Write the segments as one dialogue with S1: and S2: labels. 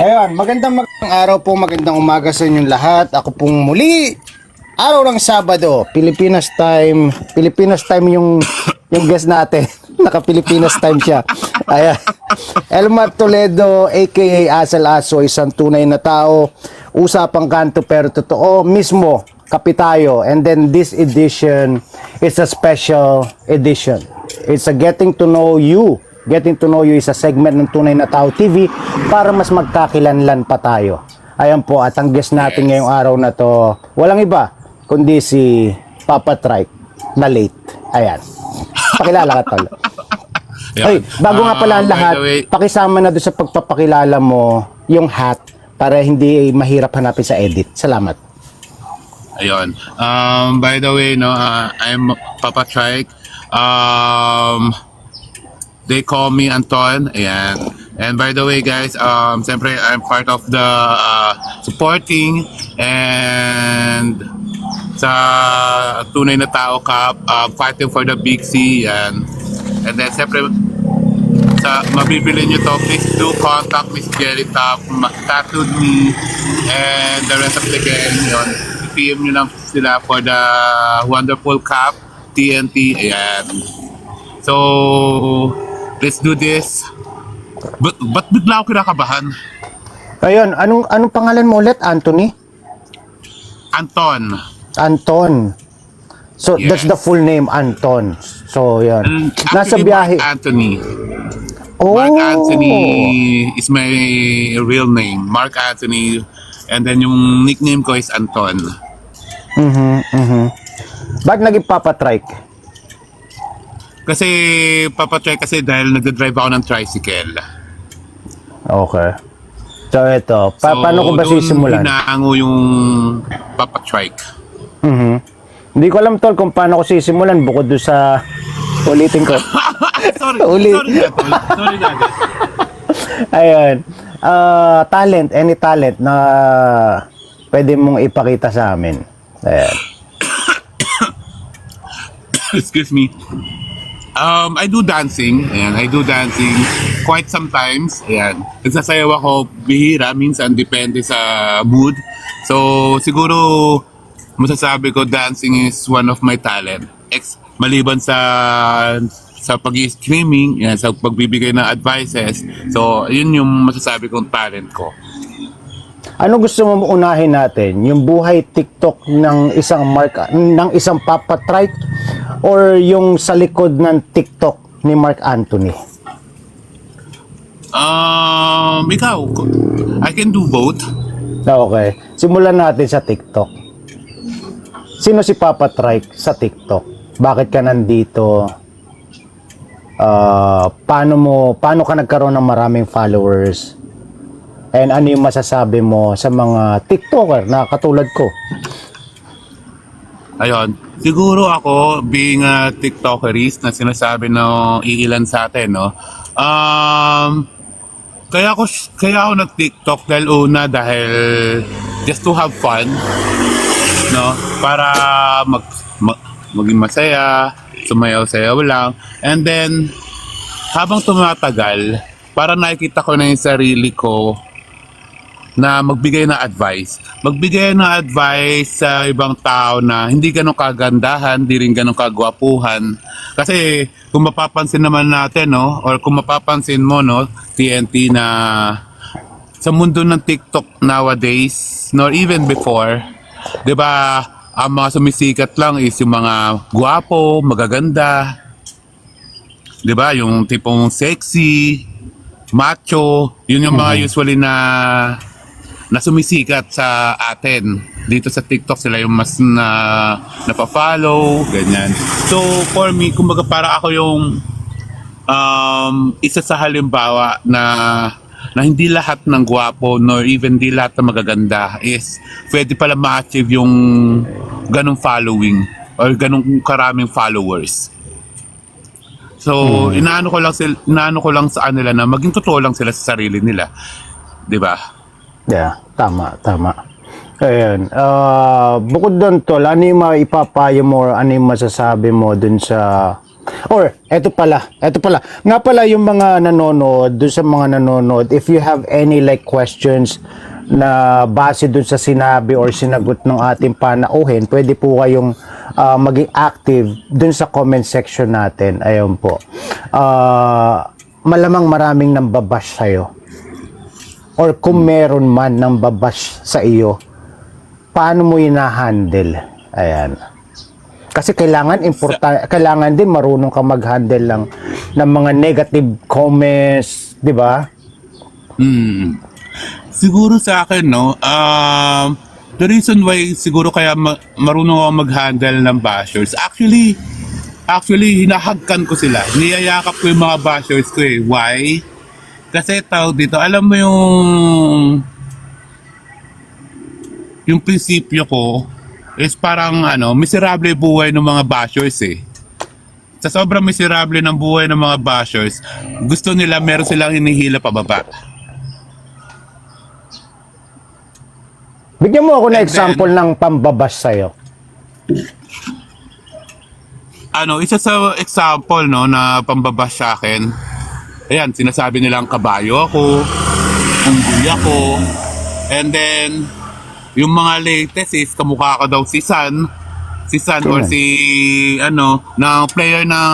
S1: Ayun, magandang araw po, magandang umaga sa inyong lahat. Ako pong muli, araw ng Sabado, Pilipinas time yung guest natin. Naka-Pilipinas time siya. Ayan. Elmar Toledo, aka Asal Aso, isang tunay na tao. Usapang kanto pero totoo mismo, kapitayo. And then this edition is a special edition. It's a getting to know you. Getting to know you is a segment ng Tunay na Tao TV para mas magkakilanlan pa tayo. Ayan po, at ang guest natin ngayong araw na to, walang iba, kundi si Papa Trike na late. Ayan. Pakilala ka tol. Ay, bago nga pala ang lahat, pakisama na doon sa pagpapakilala mo yung hat para hindi mahirap hanapin sa edit. Salamat.
S2: Ayun. By the way, no, I'm Papa Trike. They call me Anton. Ayan. And by the way, guys, siyempre, I'm part of the supporting and sa Tunay na Tao Cup, fighting for the Big C. And then, siyempre, sa mabibili nyo to, please do contact Miss Jerry Top, tattooed me, and the rest of the gang. Yun. PM nyo lang sila for the wonderful cup, TNT. Ayan. So, let's do this. Ba't bigla ako kinakabahan?
S1: Ayun, anong pangalan mo ulit, Anthony?
S2: Anton.
S1: Anton. So,
S2: Yes.
S1: that's the full name, Anton. So, yan. Nasa
S2: Actually,
S1: biyahe.
S2: Mark Anthony.
S1: Oh.
S2: Mark Anthony is my real name. Mark Anthony. And then yung nickname ko is Anton.
S1: Ba't naging Papa Trike?
S2: Kasi, papatry kasi dahil nagdadrive ako ng tricycle.
S1: Okay. So, ito. Paano ko ba sisimulan?
S2: So, doon hinaango yung papatrike.
S1: Hindi ko alam, tol, kung paano ko sisimulan bukod doon sa ulitin ko.
S2: Sorry.
S1: Ulit.
S2: Sorry, Dad.
S1: Ayun. Talent, any talent na pwede mong ipakita sa amin. Ayan.
S2: Excuse me. I do dancing. Ayan, I do dancing quite sometimes. Ayan. Nagsasayaw ako bihira, minsan depende sa mood. So, siguro masasabi ko dancing is one of my talent. Maliban sa pag-streaming, yan, sa pagbibigay ng advices. So, yun yung masasabi kong talent ko.
S1: Ano gusto mo unahin natin? Yung buhay TikTok ng isang Papa Trike or yung sa likod ng TikTok ni Mark Anthony?
S2: Ikaw, I can do both.
S1: Okay. Simulan natin sa TikTok. Sino si Papa Trike sa TikTok? Bakit ka nandito? Paano ka nagkaroon ng maraming followers? And ano yung masasabi mo sa mga TikToker na katulad ko?
S2: Ayun. Siguro ako, being a TikTokerist na sinasabi ng iilan sa atin, no? Kaya ako nag-TikTok dahil just to have fun, no? Para maging masaya, sumayaw-sayaw lang. And then, habang tumatagal, para nakikita ko na yung sarili ko na magbigay ng advice. Magbigay ng advice sa ibang tao na hindi ganun kagandahan, hindi rin ganun kagwapuhan. Kasi kung mapapansin naman natin, no, or kung mapapansin mo, no, TNT, na sa mundo ng TikTok nowadays, nor even before, 'di ba, ang mga sumisikat lang is yung mga gwapo, magaganda. 'Di ba? Yung tipong sexy, macho, yun yung mga usually na sumisikat sa atin. Dito sa TikTok sila yung mas napafollow, ganyan. So for me, kumbaga para ako yung isa sa halimbawa na hindi lahat ng gwapo nor even di lahat ng magaganda is pwede pala ma-achieve yung ganong following or ganong karaming followers. So, inaano ko lang sa kanila na maging totoo lang sila sa sarili nila. 'Di ba?
S1: Yeah, tama. Ayun. Bukod doon, tol, ano yung maipapayo mo or ano yung masasabi mo dun sa Or, eto pala. Nga pala yung mga nanonood, dun sa mga nanonood, if you have any like questions na base dun sa sinabi or sinagot ng ating panauhin, pwede po kayong maging active dun sa comment section natin. Ayun po. Malamang maraming nambabash sa'yo. Or kung meron man nambabash sa iyo, paano mo hinahandle? Ayan. Kasi kailangan din marunong ka mag-handle lang ng mga negative comments, 'di ba?
S2: Siguro sa akin, no, the reason why siguro kaya marunong ako mag-handle ng bashers, actually, hinahagkan ko sila. Niyayakap ko yung mga bashers ko eh. Why? Kasi tao dito, alam mo yung prinsipyo ko is parang miserable buhay ng mga bashers eh. Sa sobrang miserable ng buhay ng mga bashers, gusto nila meron silang hinihila pababa.
S1: Bigyan mo ako ng
S2: And
S1: example ng pambabash sa'yo.
S2: Isa sa example no na pambabash sa akin, ayan, sinasabi nilang kabayo ako, unggoy ako, and then yung mga latest is kamukha ka daw si San or si na player ng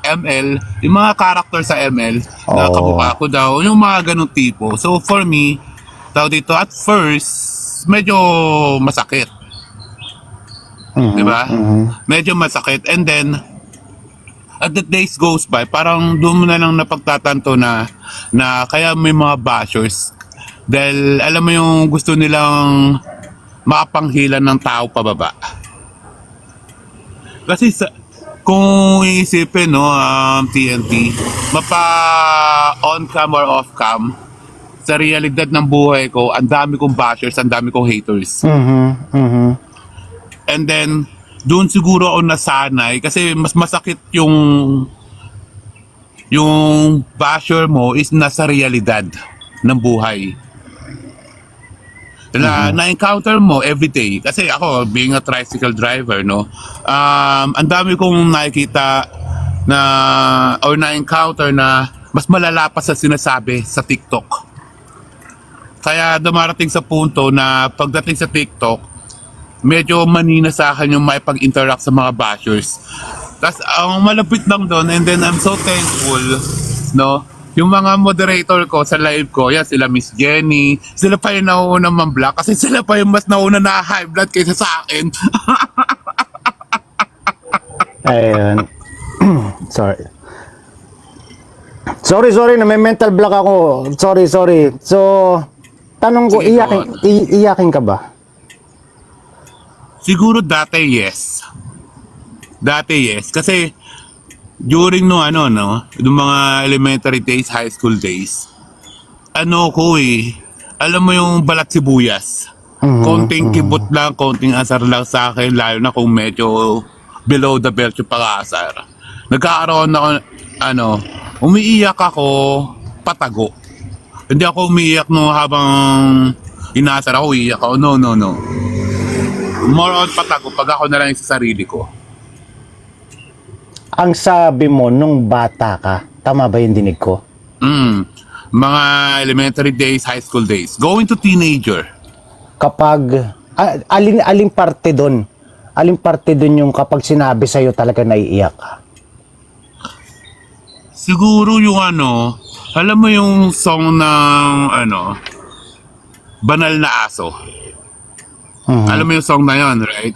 S2: ML, yung mga character sa ML na kamukha ko daw, yung mga ganung tipo. So for me, daw dito at first medyo masakit. Diba? Medyo masakit, and then as the days goes by, parang doon mo na lang napagtatanto na kaya may mga bashers dahil alam mo yung gusto nilang makapanghilan ng tao pababa. Kasi kung iisipin TNT, mapa on cam or off cam, sa realidad ng buhay ko, ang dami kong bashers, ang dami kong haters. And then doon siguro ako nasanay kasi mas masakit yung basher mo is nasa realidad ng buhay. Na-encounter mo everyday. Kasi ako, being a tricycle driver, no, ang dami kong nakikita or na-encounter na mas malala pa sa sinasabi sa TikTok. Kaya dumarating sa punto na pagdating sa TikTok, medyo manina sa akin yung maipag-interact sa mga bashers. Tapos ang malapit lang doon, and then I'm so thankful, no? Yung mga moderator ko sa live ko, yan sila Miss Jenny, sila pa yung nauuna man-block kasi sila pa yung mas nauna na high blood kaysa sa akin.
S1: Ayun. Sorry, na may mental block ako. Sorry. So, tanong ko,
S2: Sige,
S1: iyakin ka ba?
S2: Siguro dati yes. Kasi during nung mga elementary days, high school days, alam mo yung balat sibuyas. Konting kibot lang, konting asar lang sa akin, lalo na kung medyo below the belt yung pag-aasar. Nagkakaroon ako, umiiyak ako, patago. Hindi ako umiiyak habang inaasar ako, iiyak ako. No. More on patago pag ako na lang sa sarili ko.
S1: Ang sabi mo nung bata ka, tama ba yung dinig ko?
S2: Mga elementary days, high school days, going to teenager.
S1: Kapag, aling parte doon? Aling parte doon yung kapag sinabi sa'yo talaga naiiyak ka?
S2: Siguro yung alam mo yung song ng Banal na Aso. Alam mo yung song na yun, right?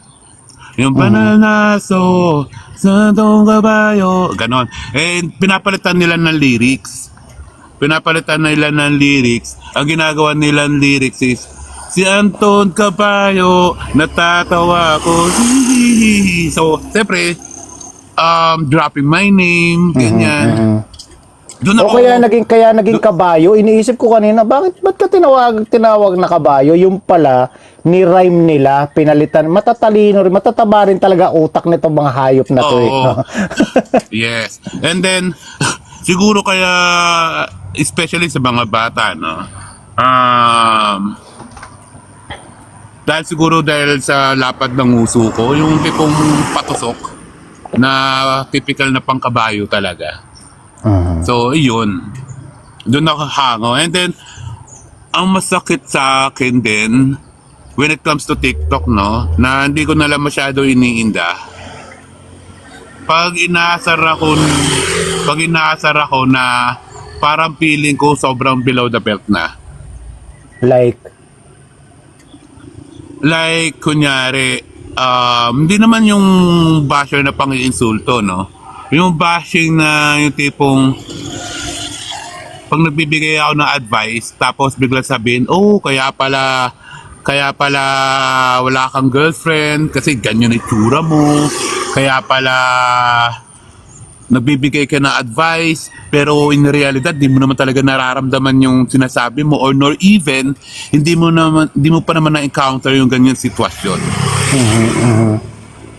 S2: Yung banal na aso, santong kabayo, ganon. And pinapalitan nila ng lyrics. Ang ginagawa nila ng lyrics is, si Anton Kabayo, natatawa ko. So, siyempre, dropping my name, ganyan. Doon
S1: O kaya naging kabayo, iniisip ko kanina, ba't ka tinawag na kabayo? Yung pala, ni-rhyme nila, pinalitan, matatalino rin, matataba rin talaga utak nito mga hayop na to.
S2: Yes. And then, siguro kaya, especially sa mga bata, dahil sa lapad ng uso ko, yung tipong patusok, na typical na pangkabayo talaga.
S1: Mhm.
S2: So, iyon. Doon ako hango. And then, ang masakit sa akin din, when it comes to TikTok, no, na hindi ko na lang masyado iniinda. Pag inaasar ako na parang feeling ko sobrang below the belt na. Like, kunyari, hindi naman yung basher na pang-iinsulto, no? Yung bashing na yung tipong pag nagbibigay ako ng advice, tapos bigla sabihin, oh, kaya pala wala kang girlfriend kasi ganyan itsura mo. Kaya pala nagbibigay ka ng advice, pero in realidad, di mo naman talaga nararamdaman yung sinasabi mo, or nor even, hindi mo pa naman na-encounter yung ganyan sitwasyon.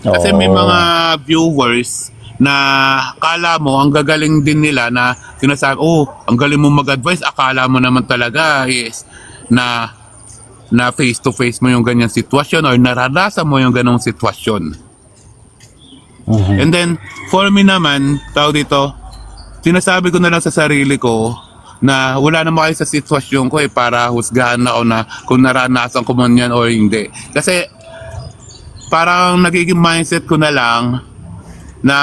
S2: Kasi may mga viewers na akala mo, ang gagaling din nila na sinasabi, oh, ang galing mo mag-advise, akala mo naman talaga is na face to face mo yung ganyang sitwasyon or naranasan mo yung ganong sitwasyon. And then, for me naman, tao dito, sinasabi ko na lang sa sarili ko na wala naman kayo sa sitwasyon ko para husgahan ako na kung naranasan ko man yan o hindi. Kasi, parang nagiging mindset ko na lang na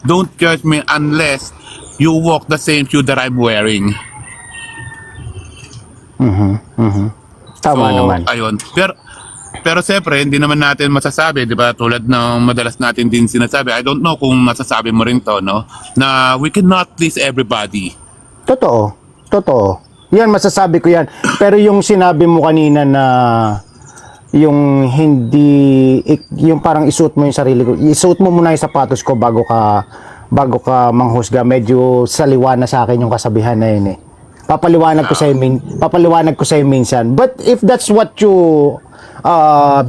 S2: don't judge me unless you walk the same shoe that I'm wearing.
S1: Tama naman.
S2: Ayun. Pero siyempre, hindi naman natin masasabi, di ba? Tulad ng madalas natin din sinasabi, I don't know kung masasabi mo rin to, no? Na we cannot please everybody.
S1: Totoo. Yan, masasabi ko yan. Pero yung sinabi mo kanina na yung yung parang isuot mo yung sarili ko, isuot mo muna yung sapatos ko bago ka manghusga. Medyo saliwa na sa akin yung kasabihan na yun eh. Papaliwanag ko sa minsan. But if that's what you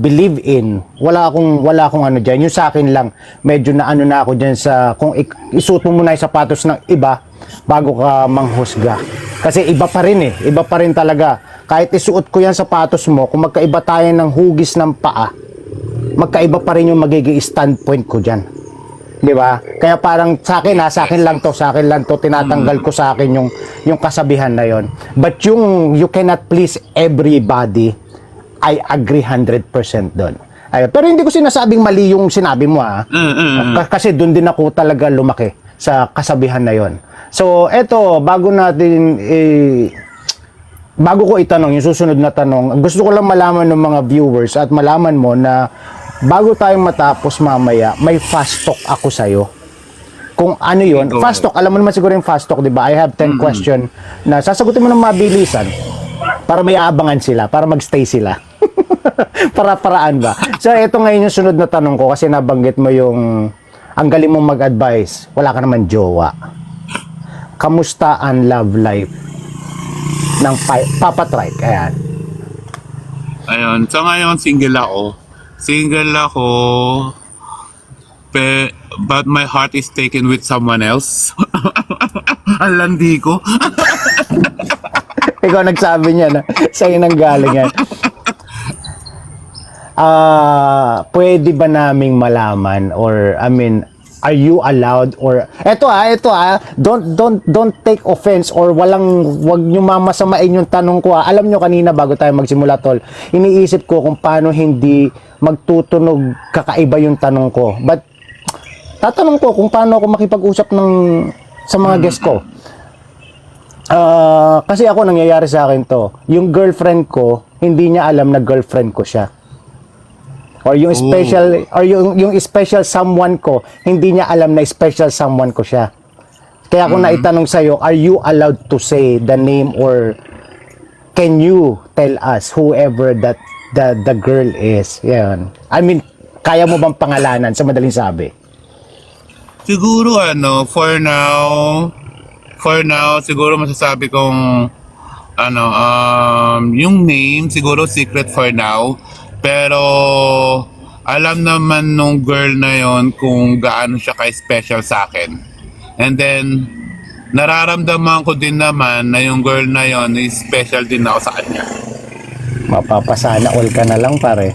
S1: believe in, wala akong ano diyan. Yung sa akin lang, medyo na ano na ako diyan sa kung isuot mo muna yung sapatos ng iba bago ka manghusga. Kasi iba pa rin talaga. Kahit isuot ko yan sapatos mo, kung magkaiba tayo ng hugis ng paa, magkaiba pa rin yung magiging standpoint ko diyan. Di ba? Kaya parang sa akin lang to, tinatanggal ko sa akin yung kasabihan na yon. But yung you cannot please everybody, I agree 100% doon. Pero hindi ko sinasabing mali yung sinabi mo kasi doon din ako talaga lumaki sa kasabihan na yon. So eto, bago ko itanong yung susunod na tanong, gusto ko lang malaman ng mga viewers at malaman mo na bago tayong matapos mamaya, may fast talk ako sa'yo. Kung ano yun, fast talk, alam mo naman siguro yung fast talk, di ba? I have 10 question na sasagutin mo ng mabilisan para may abangan sila, para magstay sila. Para-paraan ba? So, ito ngayon yung sunod na tanong ko kasi nabanggit mo yung ang galing mong mag-advise, wala ka naman jowa. Kamusta ang love life ng Papa Trike? Ayan.
S2: Ayun. So ngayon, single ako, but my heart is taken with someone else. Ang landi ko.
S1: Ikaw nagsabi niya na sa'yo nang galing yan. Pwede ba naming malaman or are you allowed or eto don't take offense or wag niyo mamasamain yung tanong ko. Alam niyo kanina bago tayo magsimula tol, iniisip ko kung paano hindi magtutunog kakaiba yung tanong ko. But tatanong ko kung paano ako makipag-usap sa mga guest ko. Kasi ako nangyayari sa akin to. Yung girlfriend ko, hindi niya alam na girlfriend ko siya. Or yung special someone ko, hindi niya alam na special someone ko siya. Kaya kung naitanong sa'yo, are you allowed to say the name or can you tell us whoever that the girl is? Yan. Kaya mo bang pangalanan sa madaling sabi?
S2: Siguro for now, siguro masasabi kong yung name, siguro secret for now. Pero alam naman nung girl na yon kung gaano siya ka-special sa akin. And then, nararamdaman ko din naman na yung girl na yon is special din ako sa kanya.
S1: Mapapasana all ka na lang pare.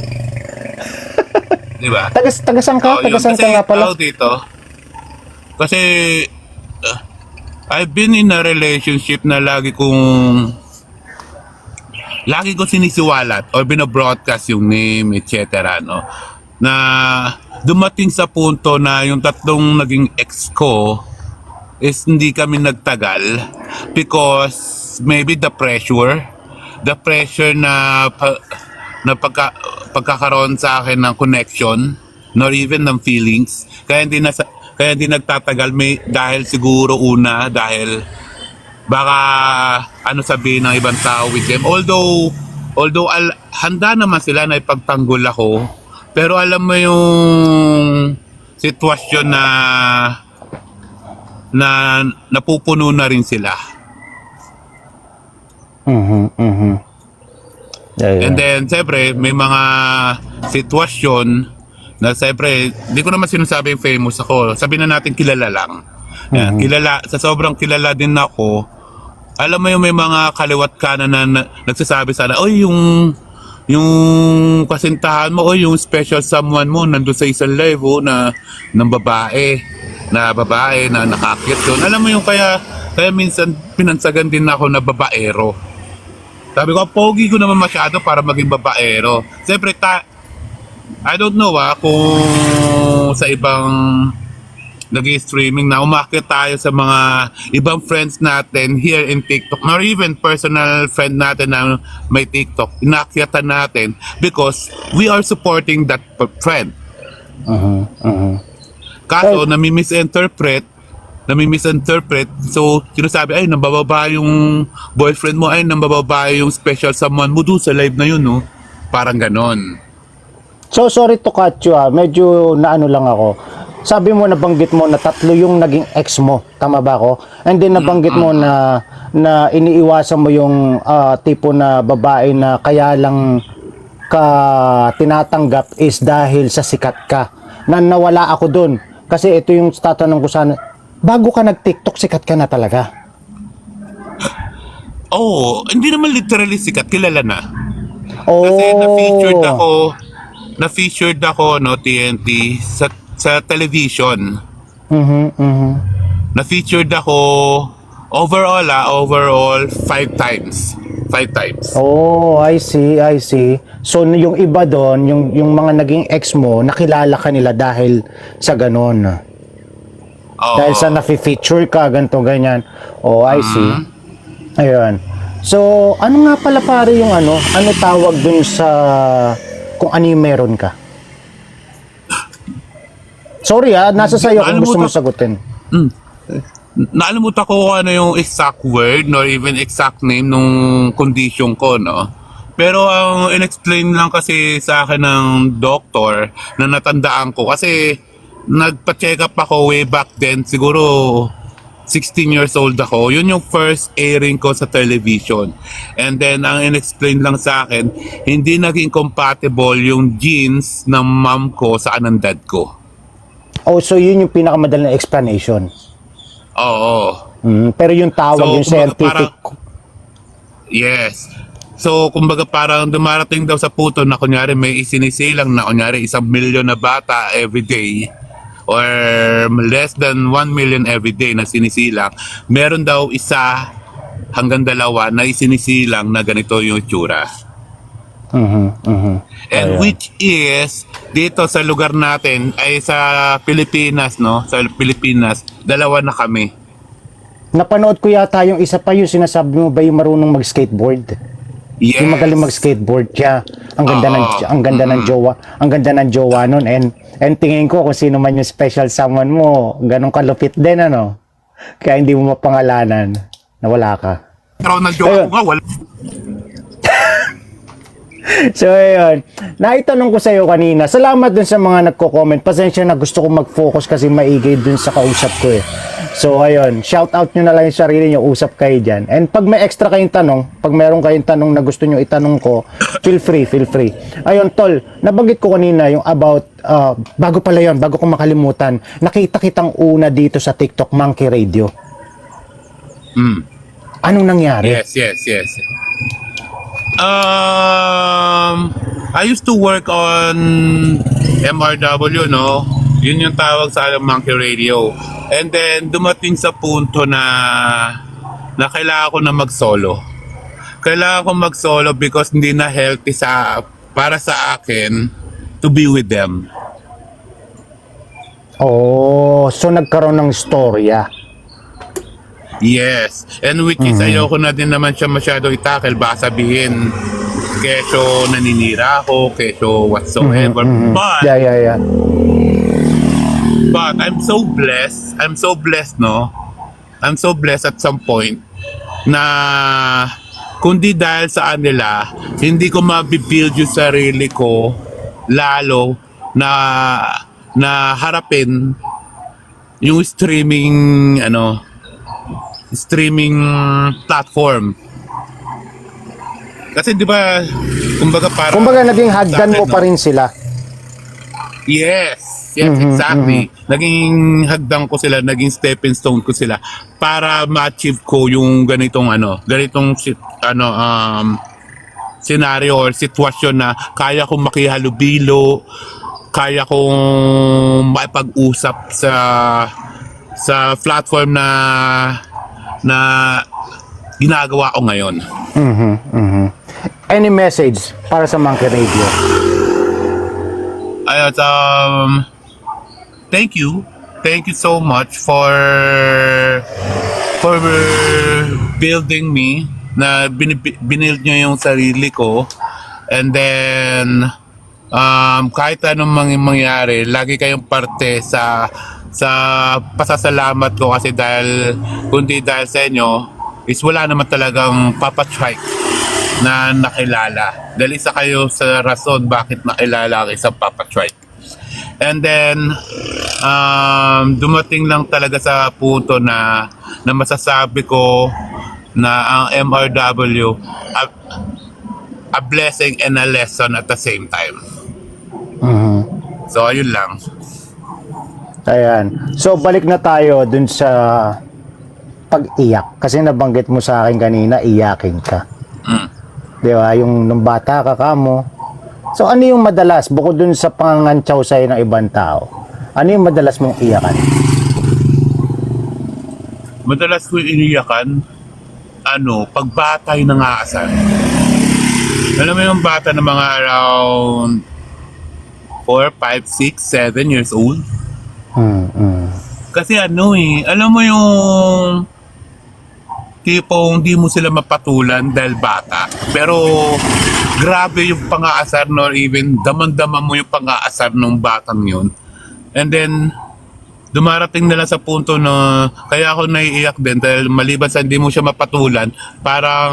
S2: di ba?
S1: Tagasang ka?
S2: Oo, yun.
S1: Tagasang ka
S2: Kasi
S1: nga pala?
S2: tao dito, kasi I've been in a relationship na lagi ko sinisiwalat or binobroadcast yung name, etc. No? Na dumating sa punto na yung tatlong naging ex ko is hindi kami nagtagal because maybe the pressure na pagkakaroon sa akin ng connection nor even ng feelings kaya hindi nagtatagal dahil siguro dahil baka ano sabihin ng ibang tao with them, although handa naman sila na ipagtanggol ako, pero alam mo yung sitwasyon na napupuno na rin sila. And then siyempre may mga sitwasyon na siyempre hindi ko naman sinasabing famous ako, sabi na natin kilala lang. Yan, sa sobrang kilala din ako, alam mo yung may mga kaliwat kanan na nagsasabi sana, oy yung kasintahan mo o yung special someone mo nandun sa isang live na ng babae na nakakit yun. Alam mo yung kaya minsan pinansagan din ako na babaero. Sabi ko, pogi ko naman masyado para maging babaero. Siyempre, I don't know kung sa ibang nag-streaming na umakit tayo sa mga ibang friends natin here in TikTok or even personal friend natin na may TikTok, inakyatan natin because we are supporting that friend. Kaso, nami-misinterpret, so sinasabi, ay, nambababa yung boyfriend mo, ay, nambababa yung special someone mo doon sa live na yun, no? Parang ganon.
S1: So, sorry to cut you medyo naano lang ako. Sabi mo, nabanggit mo na 3 yung naging ex mo, tama ba ako? And then nabanggit mo na iniiwasan mo yung tipo na babae na kaya lang ka tinatanggap is dahil sa sikat ka. Nawala ako dun. Kasi ito yung tatanong ko sana, bago ka nag-TikTok, sikat ka na talaga?
S2: Oo, hindi naman literally sikat, kilala na.
S1: Oh.
S2: Kasi na-featured ako, no, TNT, sa television. Na-featured ako overall 5 times. 5 times.
S1: Oh, I see. So yung iba doon, yung mga naging ex mo, nakilala ka nila dahil sa ganon.
S2: Oo.
S1: Dahil sa na-feature ka, ganito, ganyan. Oh, I see. Ayun. So, ano nga pala pare yung ano tawag dun sa kung ano yung meron ka? Sorry nasa sayo kung gusto mo sagutin.
S2: Naalimutan ko ano yung exact word nor even exact name nung condition ko, no? Pero ang in-explain lang kasi sa akin ng doctor na natandaan ko kasi nagpa-check up ako way back then, siguro 16 years old ako. Yun yung first airing ko sa television. And then ang in-explain lang sa akin, hindi naging compatible yung genes ng mom ko sa ng dad ko.
S1: Oh, so yun yung pinakamadaling explanation.
S2: Oo.
S1: Pero yung tawag, yung scientific.
S2: Yes. So, kumbaga parang dumarating daw sa puto na kunyari may isinisilang na kunyari 1 million na bata everyday or less than 1 million everyday na sinisilang. Meron daw 1 hanggang 2 na isinisilang na ganito yung itsura. And which is dito sa lugar natin ay sa Pilipinas, no? Sa Pilipinas, 2 na kami.
S1: Napanood ko yata yung isa pa, yung sinasabi mo ba yung marunong mag-skateboard?
S2: Yes.
S1: Yung magaling mag-skateboard siya. Ang ganda ng jowa nun, and tingin ko kung sino man yung special someone mo, ganun kalupit din, ano? Kaya hindi mo mapangalanan na wala ka.
S2: Pero ng jowa ko nga, wala.
S1: So ayun, naitanong ko sa iyo kanina, salamat dun sa mga nagko-comment. Pasensya na, gusto ko mag-focus kasi maigay dun sa kausap ko eh. So ayun, shout out nyo na lang yung sarili nyo, usap kayo dyan. And pag may extra kayong tanong, pag meron kayong tanong na gusto nyo itanong ko, feel free. Ayun tol, nabanggit ko kanina yung about, bago pala yun, bago ko makalimutan, nakita kitang una dito sa TikTok Monkey Radio. Anong nangyari?
S2: Yes. I used to work on MRW, no? Yun yung tawag sa Monkey Radio. And then, dumating sa punto na kailangan ko na mag-solo. Kailangan ko mag-solo because hindi na healthy para sa akin to be with them.
S1: Oh, so nagkaroon ng storya.
S2: Yes. And which is, ayoko na din naman siya masyado itakel. Baka sabihin, keso naninira ako, keso whatsoever.
S1: Yeah.
S2: But I'm so blessed. No? I'm so blessed at some point na kundi dahil sa kanila, hindi ko mabibuild yung sarili ko lalo na harapin yung streaming platform. Kasi di ba,
S1: Kumbaga naging hagdan mo pa rin sila.
S2: Yes, exactly. Naging hagdan ko sila, naging stepping stone ko sila para ma-achieve ko yung ganitong scenario or sitwasyon na kaya kong makihalubilo, kaya kong maipag-usap sa platform na ginagawa ko ngayon.
S1: Any message para sa Monkey Radio?
S2: Ayun, thank you so much for building me, na binild nyo yung sarili ko, and then kahit anong mangyari, lagi kayong parte sa pasasalamat ko, kasi kundi dahil sa inyo is wala naman talagang Papa Trike na nakilala. Dahil isa kayo sa rason bakit nakilala ang isang Papa Trike. And then dumating lang talaga sa punto na masasabi ko na ang MRW a blessing and a lesson at the same time. So ayun lang.
S1: Ayan. So balik na tayo dun sa pag-iyak. Kasi nabanggit mo sa akin kanina, iyakin ka. Di ba? Yung nung bata ka mo. So ano yung madalas, bukod dun sa pangangantsaw sa'yo ng ibang tao, ano yung madalas mong iyakan?
S2: Madalas ko iniyakan, pagbatay ng aasar. Alam mo yung bata na mga around 4, 5, 6, 7 years old? Kasi alam mo yung tipong hindi mo sila mapatulan dahil bata. Pero grabe yung pang-aasar, no? Even daman-daman mo yung pang-aasar ng batang yun. And then, dumarating nila sa punto na kaya ako naiiyak din dahil maliban sa hindi mo siya mapatulan, parang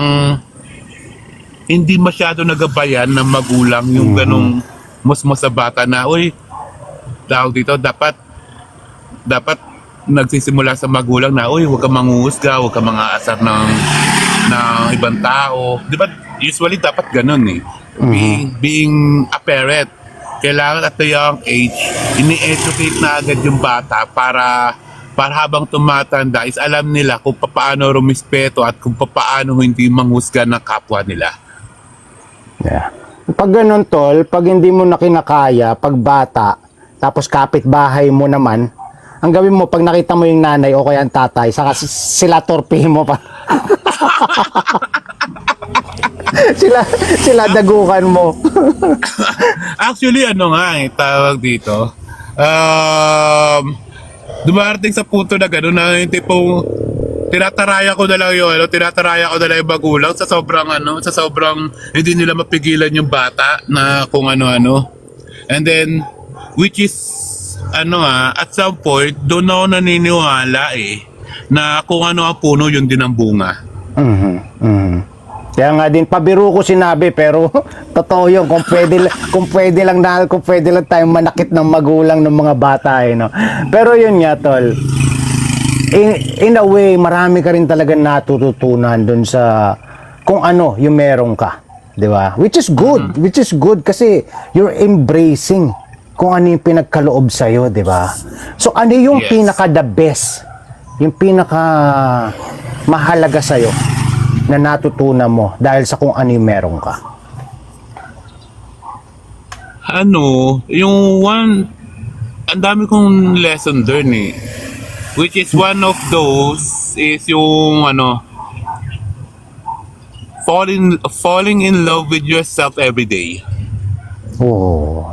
S2: hindi masyado nagabayan ng magulang yung ganong musmos sa bata na, uy, tawag dito, dapat nagsisimula sa magulang na, uy, huwag kang manghuhusga, huwag kang mang-aasar ng ibang tao. Di ba, usually dapat ganun eh. Being a parent, kailangan at the young age, ini-educate na agad yung bata para habang tumatanda is alam nila kung paano rumispeto at kung paano hindi manghusga ng kapwa nila.
S1: Yeah. Pag ganun, tol, pag hindi mo na kinakaya, pag bata, tapos kapitbahay mo naman, ang gawin mo, pag nakita mo yung nanay o kaya ang tatay, saka sila torpihin mo pa. sila dagukan mo.
S2: Actually, tawag dito, dumarating sa punto na gano'n na yung tipong tinataraya ko na lang yung magulang sa sobrang hindi nila mapigilan yung bata na kung ano-ano. And then, which is, at some point, doon ako naniniwala na kung ano ang puno, yun din ang bunga.
S1: Kaya nga din, pabiro ko sinabi, pero totoo yun, kung pwede lang tayong manakit ng magulang ng mga bata, no? Pero yun nga, tol, in a way, marami ka rin talaga natututunan dun sa kung ano yung meron ka, di ba? Which is good kasi you're embracing kung ano yung pinagkaloob sa'yo, di ba? So, ano yung pinaka-the best, yung pinaka-mahalaga sa'yo na natutunan mo dahil sa kung ano yung meron ka?
S2: yung ang dami kong lesson doon eh. Which is one of those is yung falling in love with yourself every day.
S1: Oh.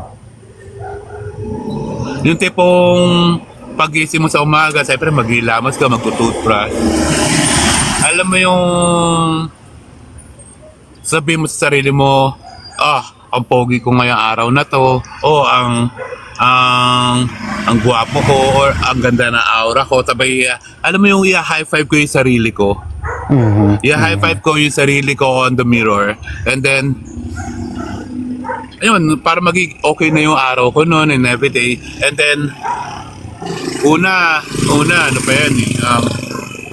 S2: Yung tipong pagising mo sa umaga, siyempre maghilamos ka, magtutoothbrush. Alam mo yung sabi mo sa sarili mo, ang pogi ko ngayong araw na to, ang gwapo ko, or ang ganda na aura ko. Sabay, alam mo yung i-high five ko yung sarili ko.
S1: Mhm.
S2: I-high five ko yung sarili ko on the mirror. And then, ayun, para maging okay na yung araw ko noon and everyday. And then, una, ano pa yan eh,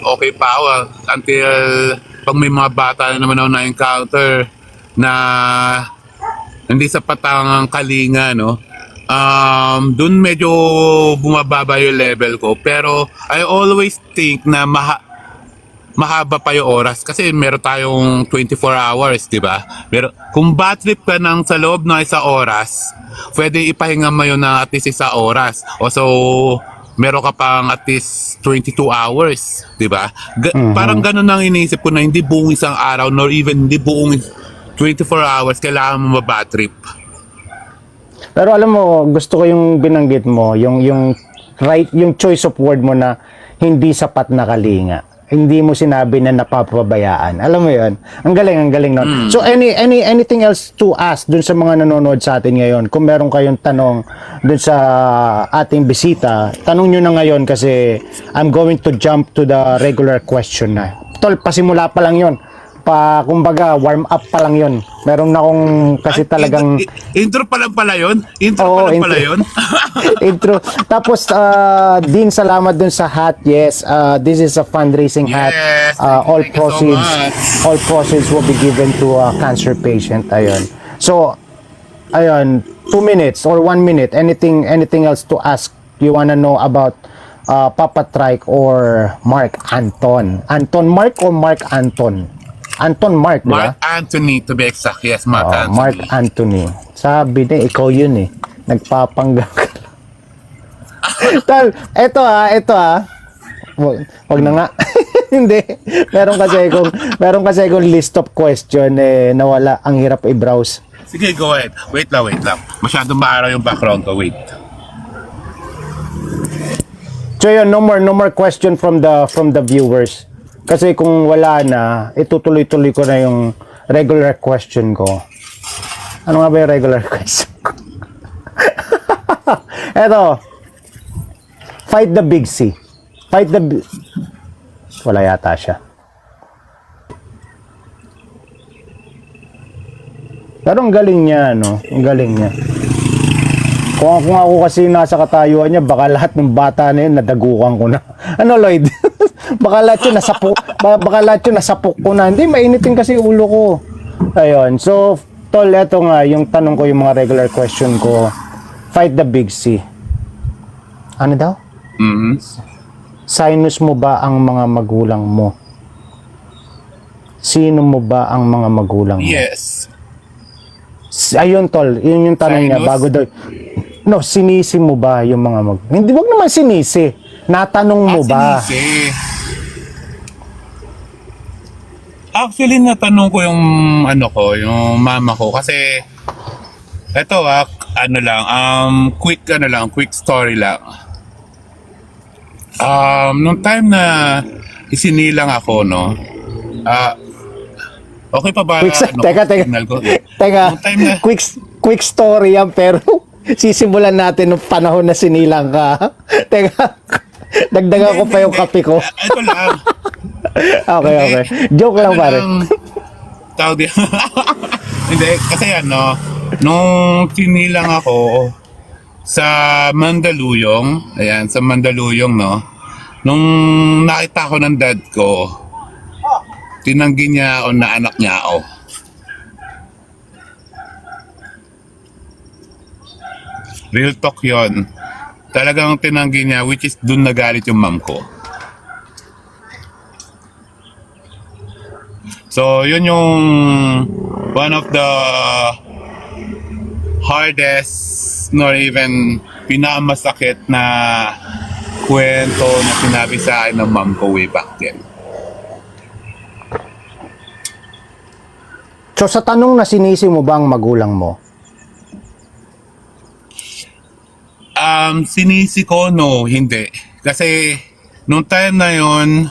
S2: okay pa ako until pag may mga bata na naman ako na-encounter na hindi sapat ang kalinga, no? Dun medyo bumababa yung level ko. Pero I always think na mahaba pa yung oras kasi meron tayong 24 hours, di ba? Pero kung bad trip ka ng sa loob ng isang oras, pwede ipahinga mo yun ng at least isang oras. O so, meron ka pang at least 22 hours, di ba? Parang ganun ang iniisip ko na hindi buong isang araw nor even hindi buong 24 hours kailangan mo ma-bad trip.
S1: Pero alam mo, gusto ko yung binanggit mo, yung right, yung choice of word mo na hindi sapat na kalinga. Hindi mo sinabi na napapabayaan. Alam mo 'yon? Ang galing nun. So anything else to ask dun sa mga nanonood sa atin ngayon? Kung meron kayong tanong dun sa ating bisita, tanong nyo na ngayon kasi I'm going to jump to the regular question na. Tol, pasimula pa lang 'yon. Kumbaga warm up pa lang 'yon. Meron na akong kasi talagang
S2: intro pa lang pala 'yon.
S1: Oo,
S2: Pala 'yon.
S1: intro. Tapos Dean, salamat dun sa hat. Yes, this is a fundraising hat.
S2: Yes,
S1: All
S2: thank you so much.
S1: proceeds will be given to a cancer patient. Ayun. So, ayun, 2 minutes or 1 minute. Anything else to ask? You wanna know about Papa Trike or Mark Anton? Anton Mark or Mark Anton? Anton Mark, di ba?
S2: Mark Anthony to be exact. Yes, Mark
S1: Oh,
S2: Anthony.
S1: Mark Anthony. Sabi niya, ikaw yun eh. Nagpapanggap ka lang. Tal, eto wag na nga. Hindi. Meron kasi akong list of question nawala. Ang hirap i-browse.
S2: Sige, go ahead. Wait lang. Masyadong maaraw yung background ko. Wait.
S1: So yun, no more question from the viewers. Kasi kung wala na, itutuloy-tuloy ko na yung regular question ko. Ano nga ba yung regular question ko? Eto. Fight the Big C. Wala yata siya. Pero ang galing niya, no? Ang galing niya. Kung ako kasi nasa katayuan niya, baka lahat ng bata na yun, nadagukan ko na. Ano, Lloyd? baka lahat yun nasapok ko na. Hindi, mainitin kasi ulo ko. Ayun. So, tol, eto nga, yung tanong ko, yung mga regular question ko. Fight the Big C. Ano daw?
S2: Mm-hmm.
S1: Sinus mo ba ang mga magulang mo? Sino mo ba ang mga magulang mo?
S2: Yes.
S1: Ayun, tol. Yun yung tanong niya.
S2: Sinus?
S1: Bago daw. No, sinisi mo ba yung mga Hindi, wag naman sinisi. Natanong mo ba?
S2: Sinisi. Actually, natanong ko yung yung mama ko kasi eto quick story lang. Nung time na isinilang ako, no, okay pa ba? Signal ko?
S1: Teka,
S2: Nung time na,
S1: quick story yan, pero sisimulan natin nung panahon na sinilang ka. Teka, dagdagan ko pa yung kape ko.
S2: Ito lang.
S1: Okay. Joke lang, pare.
S2: Tawag di. Hindi, kasi nung sinilang ako sa Mandaluyong, sa Mandaluyong, no, nung nakita ko ng dad ko, tinanggi niya ako na anak niya ako. Real talk yun. Talagang tinanggi niya, which is dun nagalit yung mom ko. So, yun yung one of the hardest nor even pinakamasakit na kwento na sinabi sa akin ng mom ko way back then.
S1: So sa tanong na sinisi mo ba ang magulang mo?
S2: Sinisi ko, no, hindi. Kasi, nung time na yon,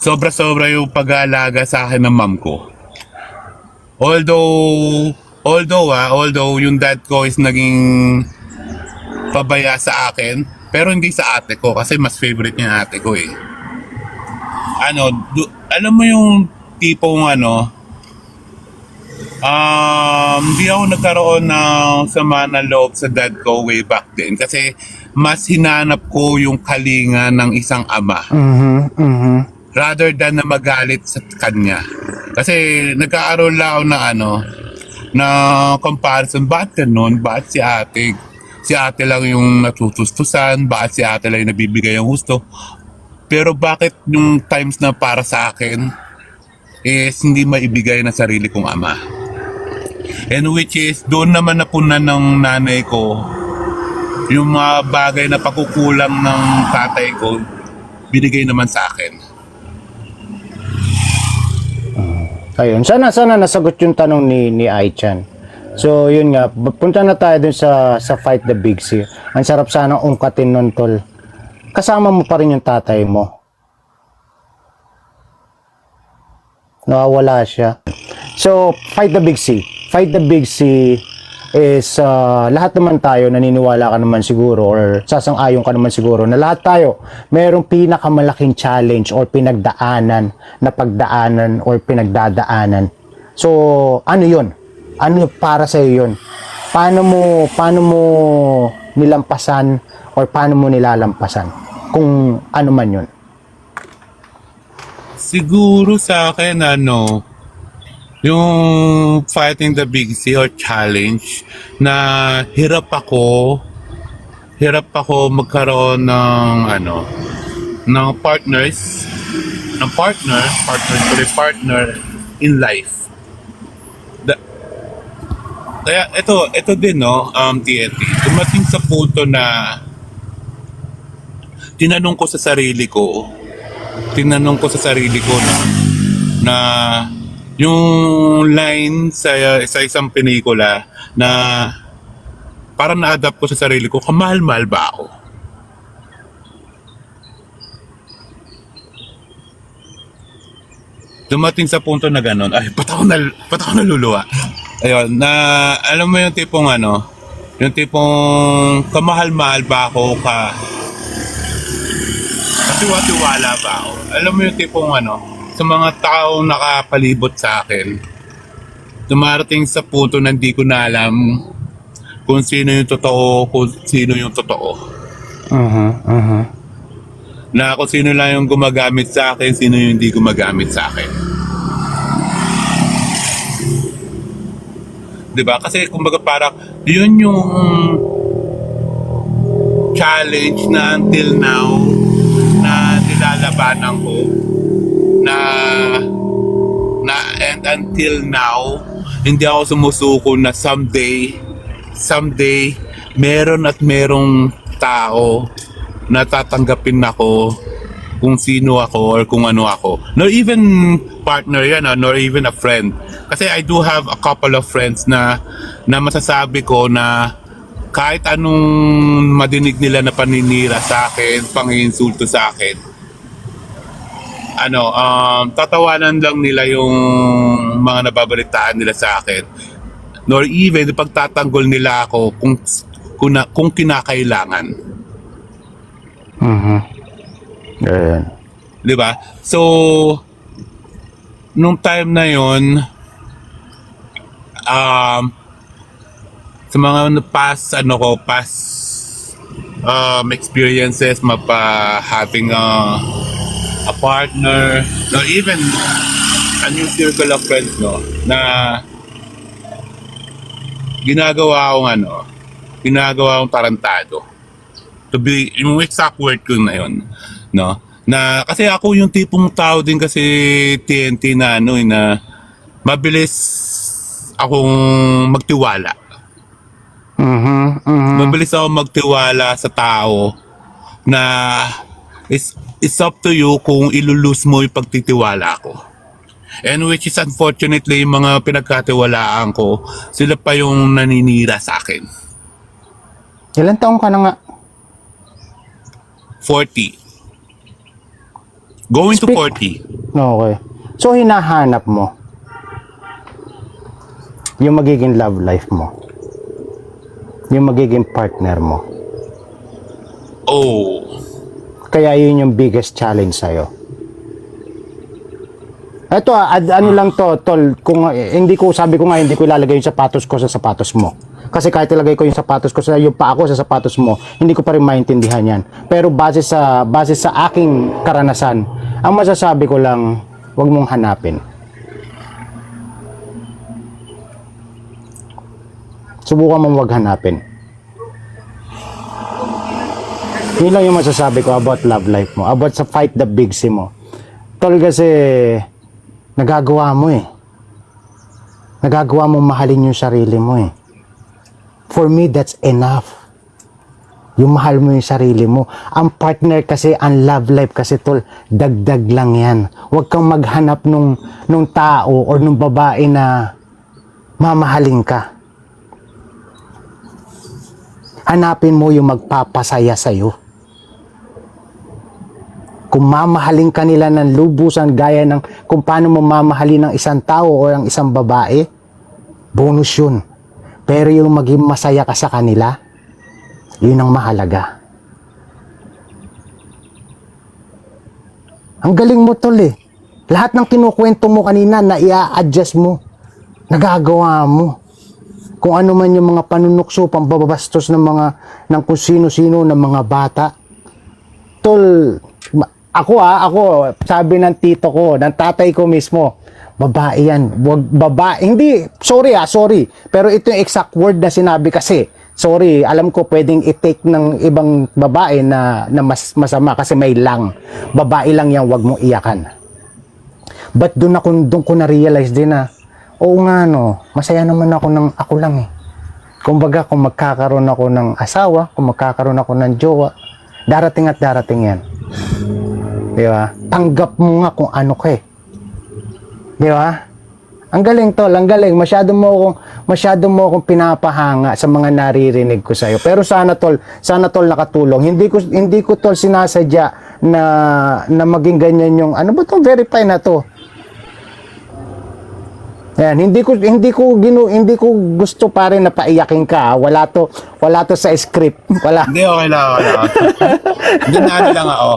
S2: sobra-sobra yung pag-aalaga sa akin ng mom ko. Although yung dad ko is naging pabaya sa akin, pero hindi sa ate ko kasi mas favorite niya ate ko eh. Alam mo yung tipong hindi ako nagkaroon ng sama ng loob sa dad ko way back then kasi mas hinanap ko yung kalinga ng isang ama rather than na magalit sa kanya. Kasi nagkaaroon lang ako na comparison, bakit ganun? Bakit si ate? Si ate lang yung natutustusan, bakit si ate lang yung nabibigay ang gusto? Pero bakit yung times na para sa akin is hindi maibigay ng sarili kong ama? And which is, doon naman napunan ng nanay ko yung mga bagay na pagkukulang ng tatay ko, binigay naman sa akin.
S1: Ayun, sana nasagot yung tanong ni Aichan. So, yun nga, punta na tayo dun sa Fight the Big C. Ang sarap sana ungkatin nun, tol. Kasama mo pa rin yung tatay mo. Nawawala siya. So, Fight the Big C. Fight the Big C is lahat naman tayo naniniwala ka naman siguro or sasang-ayon ka naman siguro na lahat tayo mayroong pinakamalaking challenge or pinagdaanan na pagdaanan or pinagdadaanan. So, ano yun? Ano para sa iyo yun? Paano mo nilampasan or paano mo nilalampasan? Kung ano man yun.
S2: Siguro sa akin yung fighting the big C or challenge na hirap ako magkaroon ng partner in life. Kaya ito din TNT. Dumating sa punto na tinanong ko sa sarili ko na yung line sa isang pelikula na parang na-adapt ko sa sarili ko, kamahal-mahal ba ako? Dumating sa punto na gano'n, ay, ba't ako naluluwa? Ayun, na alam mo yung tipong yung tipong kamahal-mahal ba ako katiwa-tiwala ba ako? Alam mo yung tipong sa mga taong nakapalibot sa akin, dumarating sa punto na hindi ko na alam kung sino yung totoo, Na kung sino lang yung gumagamit sa akin, sino yung hindi gumagamit sa akin. Diba? Kasi kumbaga parang yun yung challenge na until now na nilalabanan ko and until now hindi ako sumusuko na someday merong tao na tatanggapin ako kung sino ako or kung ano ako. Nor even partner yan, nor even a friend. Kasi I do have a couple of friends na masasabi ko na kahit anong madinig nila na paninira sa akin, pang-insulto sa akin, tatawanan lang nila yung mga nababalitaan nila sa akin. Nor even pagtatanggol nila ako kung kinakailangan.
S1: Ayan.
S2: Di ba? So, nung time na yon, sa mga past experiences, having a partner, no, even a new circle of friends, na ginagawa akong tarantado. To be, yung exact word ko na yun, no? Na, kasi ako yung tipong tao din kasi TNT na mabilis akong magtiwala. Mabilis ako magtiwala sa tao na it's up to you kung ilulus mo yung pagtitiwala ko. And which is unfortunately, yung mga pinagkatiwalaan ko, sila pa yung naninira sa akin.
S1: Ilan taong ka na nga?
S2: 40. Going to
S1: Speak-
S2: 40.
S1: Okay. So, hinahanap mo yung magiging love life mo. Yung magiging partner mo.
S2: Oh.
S1: Kaya yun yung biggest challenge sa'yo. Ito ano lang to, tol, kung hindi ko, sabi ko nga, hindi ko ilalagay yung sapatos ko sa sapatos mo. Kasi kahit ilagay ko yung sapatos ko sa yung pa ako sa sapatos mo, hindi ko pa rin maintindihan yan. Pero base sa aking karanasan, ang masasabi ko lang, wag mong hanapin. Subukan mong wag hanapin. Yun lang yung masasabi ko about love life mo, about sa fight the big C mo. Tol, kasi nagagawa mo eh. Nagagawa mo mahalin yung sarili mo eh. For me, that's enough. Yung mahal mo yung sarili mo. Ang partner kasi, ang love life kasi, tol, dagdag lang yan. Huwag kang maghanap nung tao or nung babae na mamahalin ka. Hanapin mo yung magpapasaya sa'yo. Kung mamahalin ka nila ng lubusan gaya ng kung paano mo mamahalin ng isang tao o ng isang babae, bonus yun. Pero yung maging masaya ka sa kanila, yun ang mahalaga. Ang galing mo, tol eh. Lahat ng kinukwento mo kanina na i-adjust mo, nagagawa mo. Kung ano man yung mga panunukso, pambabastos ng kung sino-sino ng mga bata. Tol, ako, sabi ng tito ko, ng tatay ko mismo, babae yan. Wag babae. Hindi, sorry. Pero ito yung exact word na sinabi kasi. Sorry, alam ko pwedeng i-take ng ibang babae na mas masama kasi may lang. Babae lang yan, wag mong iyakan. But doon ko na-realize din na, oo nga no, masaya naman ako ng ako lang eh. Kumbaga, kung magkakaroon ako ng asawa, kung magkakaroon ako ng jowa, darating at darating yan. Di ba? Tanggap mo nga kung ano ka eh. Di ba? Ang galing, tol, ang galing. Masyado mo akong pinapahanga sa mga naririnig ko sa iyo. Pero sana tol nakatulong. Hindi ko tol sinasadya na maging ganyan yung ano ba tong verify na to? Yan, hindi ko gusto pare na paiyakin ka. Wala to sa script. Wala.
S2: Hindi, okay lang. Hindi na ano lang ako.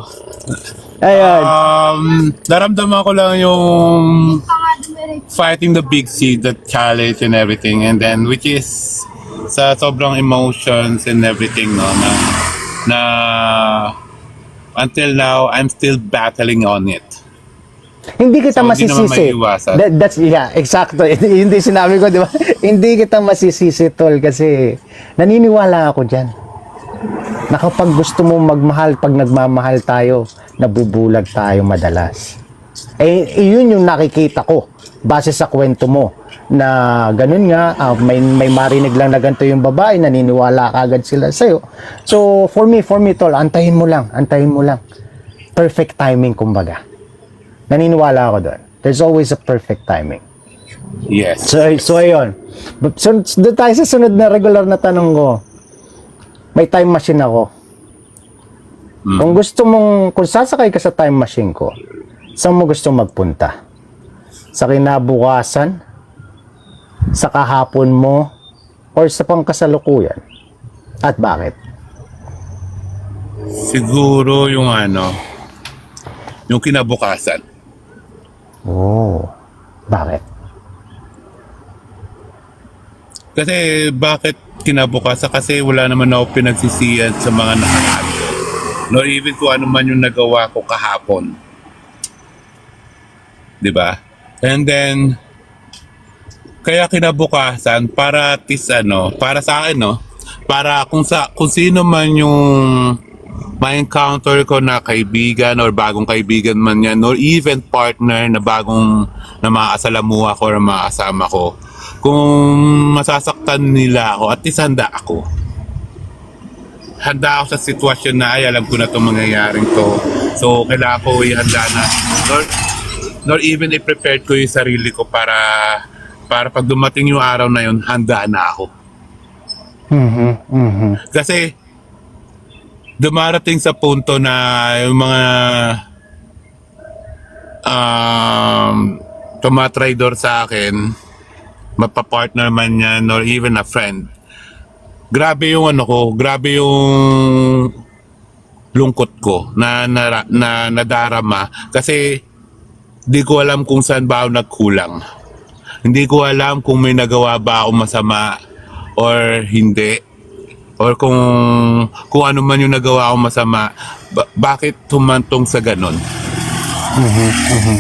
S1: Ayun.
S2: Naramdaman ko lang yung fighting the big C, the challenge and everything, and then which is sa sobrang emotions and everything, no, na until now I'm still battling on it.
S1: Hindi kita
S2: So, hindi naman
S1: masisisi.
S2: maiiwasan.
S1: That's exacto. Hindi sinabi ko, di ba? Hindi kita masisisi, tol, kasi naniniwala ako diyan. Na kapag gusto mo magmahal, pag nagmamahal tayo, nabubulag tayo madalas. Yun yung nakikita ko base sa kwento mo na ganun nga, may marinig lang na ganito yung babae, naniniwala kagad sila sa'yo. So, for me, tol, antayin mo lang. Perfect timing, kumbaga. Naniniwala ako doon. There's always a perfect timing.
S2: Yes.
S1: So ayun. So, doon tayo sa sunod na regular na tanong ko. May time machine ako. Kung sasakay ka sa time machine ko, saan mo gusto magpunta? Sa kinabukasan? Sa kahapon mo? Or sa pangkasalukuyan? At bakit?
S2: Siguro yung yung kinabukasan.
S1: Oh, bakit?
S2: Kasi bakit kinabukasan? Kasi wala naman ako pinagsisiyan sa mga nakaraan. Nor even kung ano man yung nagawa ko kahapon. 'Di ba? And then kaya kinabukasan para at least para sa akin, no, para kung sino man yung ma-encounter ko na kaibigan or bagong kaibigan man yan or even partner na bagong na maaasalamuha ko or maasama ko, kung masasaktan nila ako, at least handa ako. Handa ako sa sitwasyon na ay alam ko na itong mangyayaring to. So kailangan ko ihanda na nor even i-prepared ko yung sarili ko para pag dumating yung araw na yun, handa na ako. Kasi dumarating sa punto na yung mga tumatraidor sa akin, mapapartner man yan or even a friend, grabe yung grabe yung lungkot ko na nadarama kasi di ko alam kung saan ba ako nagkulang. Hindi ko alam kung may nagawa ba ako masama or hindi. Or kung ano man yung nagawa ko masama, bakit humantong sa ganon?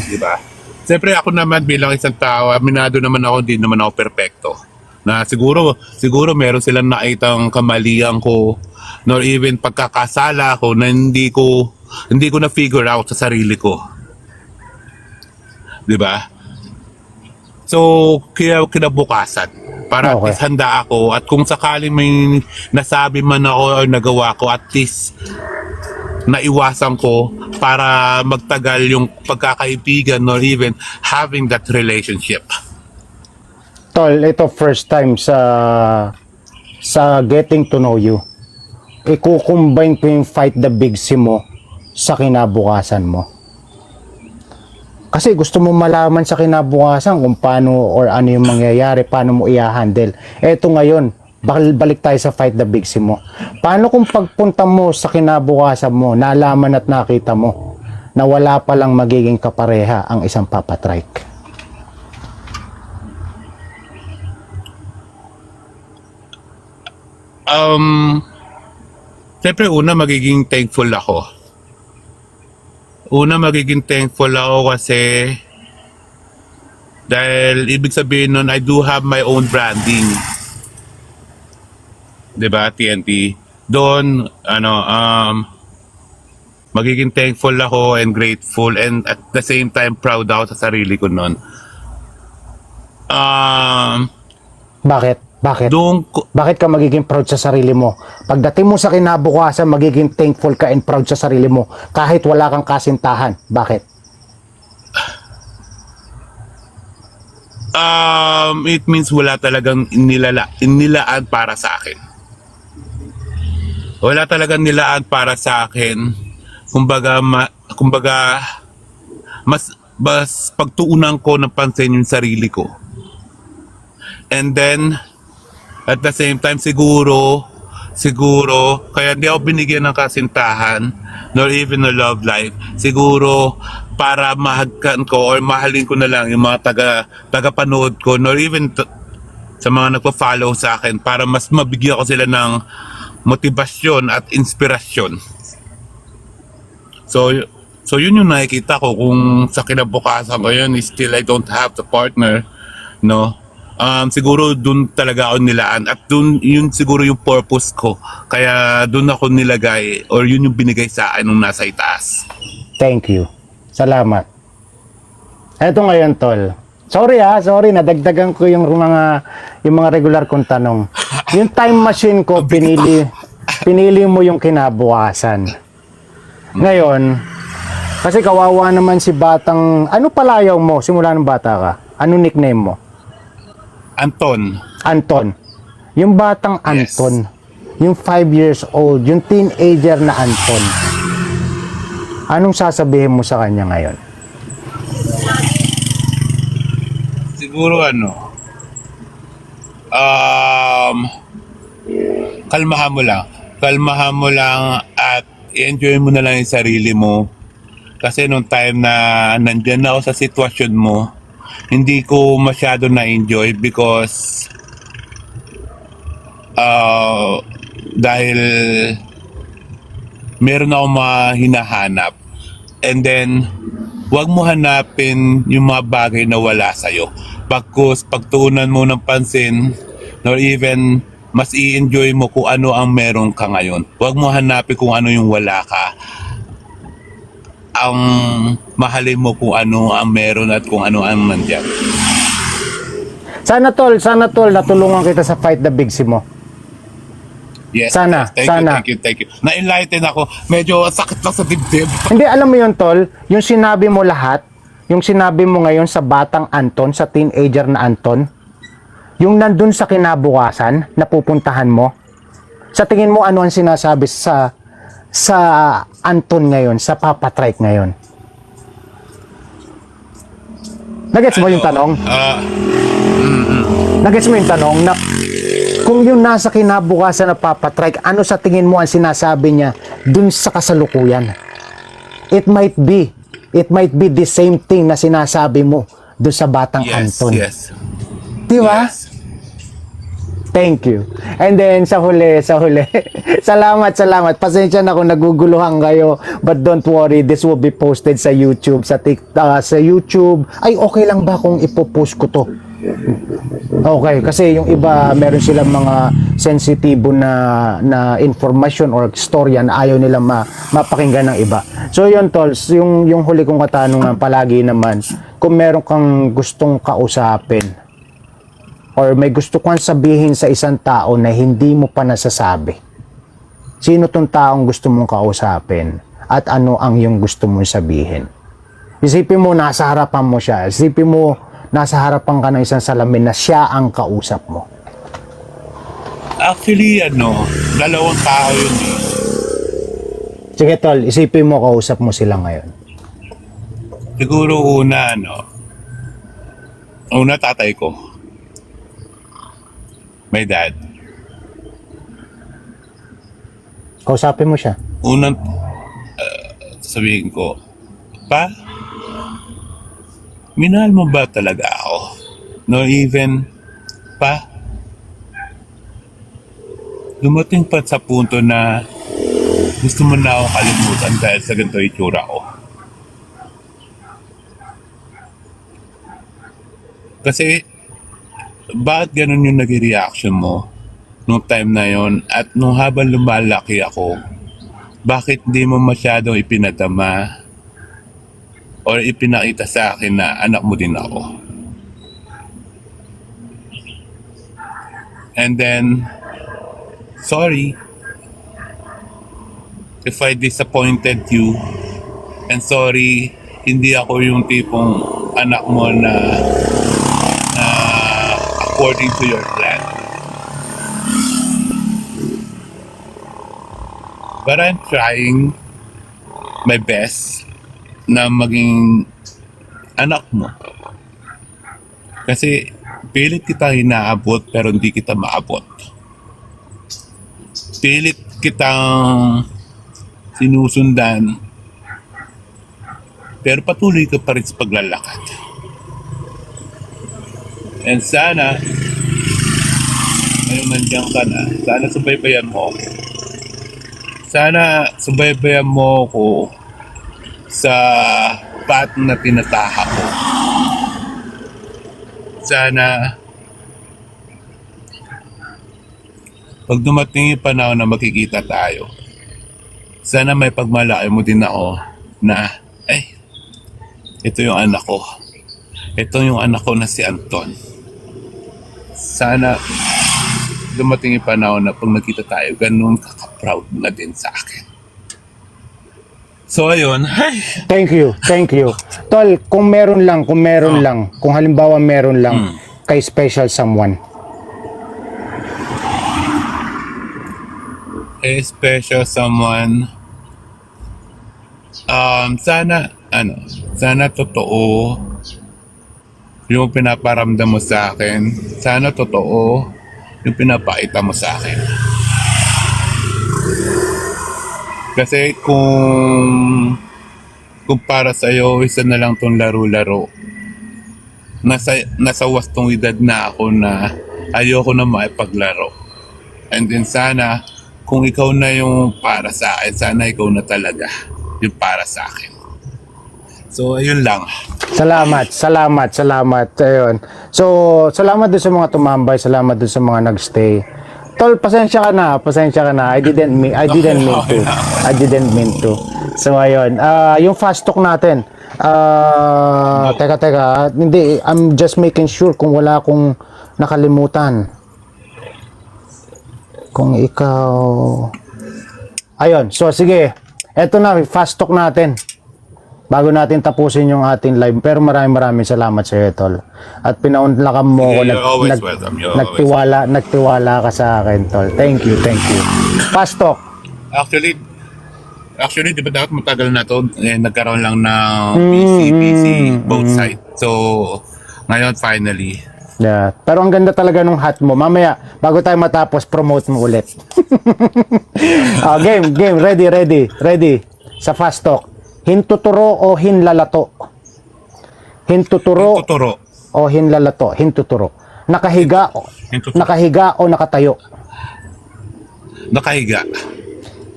S2: Diba? Siyempre ako naman bilang isang tao, aminado naman ako, hindi naman ako perfecto. Na siguro meron silang nakitang kamalian ko, nor even pagkakasala ko na hindi ko na figure out sa sarili ko. Diba? So, kinabukasan. Para at least handa ako at kung sakaling may nasabi man ako o nagawa ko, at least naiwasan ko para magtagal yung pagkakaibigan or even having that relationship.
S1: Tol, ito first time sa getting to know you. Ikukumbine ko yung Fight the Big C mo sa kinabukasan mo. Kasi gusto mo malaman sa kinabukasan kung paano or ano yung mangyayari, paano mo i-handle. Eto ngayon, balik tayo sa Fight the Big C mo. Paano kung pagpunta mo sa kinabukasan mo, nalaman at nakita mo na wala palang magiging kapareha ang isang papatrike?
S2: Siyempre magiging thankful ako. Magiging thankful ako kasi dahil ibig sabihin nun, I do have my own branding. Diba, TNT? Doon, magiging thankful ako and grateful and at the same time proud ako sa sarili ko nun.
S1: Bakit?
S2: Doon,
S1: Bakit ka magiging proud sa sarili mo? Pagdating mo sa kinabukasan, magiging thankful ka and proud sa sarili mo kahit wala kang kasintahan. Bakit?
S2: It means wala talagang nilaan para sa akin. Wala talagang nilaan para sa akin. Kumbaga mas pagtuunan ko ng pansin yung sarili ko. And then at the same time, siguro, kaya hindi ako binigyan ng kasintahan, nor even a love life. Siguro, para mahagkan ko or mahalin ko na lang yung mga taga-panood ko, nor even sa mga nagpa-follow sa akin, para mas mabigyan ko sila ng motivasyon at inspirasyon. So yun yung nakikita ko kung sa kinabukasan ko yun, still I don't have the partner, no? Siguro dun talaga ako nilaan at dun yun siguro yung purpose ko, kaya dun ako nilagay or yun yung binigay sa akin nung nasa itaas.
S1: Thank you. Salamat. Eto ngayon, Tol. Sorry nadagdagan ko yung mga regular kong tanong. Yung time machine ko, pinili mo yung kinabukasan. Ngayon, kasi kawawa naman si batang, ano palayaw mo simula ng bata ka? Ano nickname mo? Anton. Yung batang Anton. Yes. Yung 5 years old. Yung teenager na Anton. Anong sasabihin mo sa kanya ngayon?
S2: Siguro kalmahan mo lang at i-enjoy mo na lang yung sarili mo. Kasi nung time na nandyan na ako sa sitwasyon mo, hindi ko masyado na-enjoy because dahil meron akong mga hinahanap. And then, wag mo hanapin yung mga bagay na wala sa'yo. Pagtuunan mo ng pansin or even mas i-enjoy mo kung ano ang meron ka ngayon. Huwag mo hanapin kung ano yung wala ka. Ang mahalin mo kung ano ang meron at kung ano ang nandyan.
S1: Sana tol, natulungan kita sa Fight the Big C mo.
S2: Yes,
S1: Sana,
S2: yes.
S1: sana.
S2: Thank you. Na-enlighten ako. Medyo sakit lang sa dibdib.
S1: Hindi, alam mo yun tol, yung sinabi mo lahat, yung sinabi mo ngayon sa batang Anton, sa teenager na Anton, yung nandun sa kinabukasan, napupuntahan mo, sa tingin mo ano ang sinasabi sa Anton ngayon, sa Papa Trike ngayon? Nagets mo yung tanong? Nagets mo yung tanong na kung yung nasa kinabukasan na Papa Trike, ano sa tingin mo ang sinasabi niya dun sa kasalukuyan? It might be the same thing na sinasabi mo dun sa batang Anton.
S2: Yes.
S1: Di ba?
S2: Yes.
S1: Thank you. And then sa huli, salamat. Pasensya na kung naguguluhan kayo, but don't worry, this will be posted sa YouTube, sa TikTok, sa YouTube. Ay, okay lang ba kung ipopost ko to? Okay, kasi yung iba meron silang mga sensitibo na information or storya na ayaw nilang mapakinggan ng iba. So yun tol, yung huli kong katanungan palagi naman, kung meron kang gustong kausapin or may gusto kang sabihin sa isang tao na hindi mo pa nasasabi, sino tong taong gusto mong kausapin at ano ang yung gusto mong sabihin? Isipin mo, nasa harapan mo siya. Isipin mo, nasa harapan ka ng isang salamin na siya ang kausap mo.
S2: Actually, dalawang tao yun.
S1: Sige tol, isipin mo, kausap mo sila ngayon.
S2: Siguro una tatay ko. My dad.
S1: Kausapin mo siya.
S2: Unang sabihin ko, Pa, minahal mo ba talaga ako? No, even, Pa, dumating pa sa punto na gusto mo na ako kalimutan dahil sa ganito itsura ko. Kasi, bakit ganun yung naging reaction mo nung time na yon at nung habang lumalaki ako, bakit di mo masyadong ipinadama or ipinakita sa akin na anak mo din ako? And then, sorry if I disappointed you, and sorry, hindi ako yung tipong anak mo na according to your plan. But I'm trying my best na maging anak mo. Kasi pilit kita hinaabot pero hindi kita maabot. Pilit kitang sinusundan pero patuloy ka pa rin sa paglalakad. And sana ngayon nandiyan ka na, sana subaybayan mo ako. Sana subaybayan mo ako sa path na tinatahak ko. Sana pag dumating yung panahon na makikita tayo, sana may pagmalaki mo din ako na, ito yung anak ko. Ito yung anak ko na si Anton. Sana dumating yung panahon na pag nakita tayo, ganun kaka-proud na din sa akin. So ayun,
S1: Thank you. Tol, kung meron lang, kung halimbawa meron lang kay special someone.
S2: a special someone, sana totoo yung pinaparamdam mo sa akin. Sana totoo yung pinapakita mo sa akin. Kasi kung para sa'yo, isa na lang tong laro-laro. Nasa wastong edad na ako na ayoko na maipaglaro. And then sana, kung ikaw na yung para sa akin, sana ikaw na talaga yung para sa akin. So, ayun lang.
S1: Salamat. Ayun. So, salamat din sa mga tumambay, salamat din sa mga nagstay. Tol, pasensya ka na. I didn't mean to. I didn't mean to. So, ayun. Yung fast talk natin. Teka. Hindi, I'm just making sure kung wala akong nakalimutan. Kung ikaw... Ayun. So, sige. Eto na, fast talk natin. Bago natin tapusin yung ating live. Pero maraming salamat sa iyo, Tol. At pinaunlakan mo ako.
S2: You're always welcome.
S1: Nagtiwala ka sa akin, Tol. Thank you. Fast talk.
S2: Actually, di ba dapat matagal na to? Nagkaroon lang ng PC, both sides. So, ngayon, finally.
S1: Yeah. Pero ang ganda talaga nung hat mo. Mamaya, bago tayo matapos, promote mo ulit. Game. Ready. Sa fast talk. Hintuturo o hinlalato? Hintuturo o hinlalato? Hintuturo. Nakahiga o nakatayo?
S2: Nakahiga.